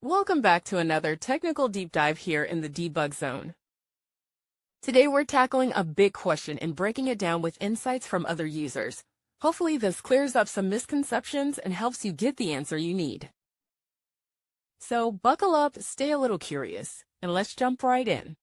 Welcome back to another technical deep dive here in the debug zone. Today we're tackling a big question and breaking it down with insights from other users. Hopefully this clears up some misconceptions and helps you get the answer you need. So buckle up, stay a little curious, and let's jump right in.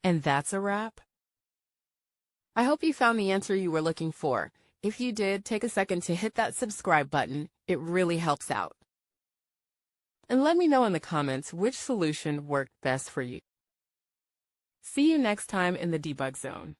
And that's a wrap. I hope you found the answer you were looking for. If you did, take a second to hit that subscribe button. It really helps out. And let me know in the comments which solution worked best for you. See you next time in the debug zone.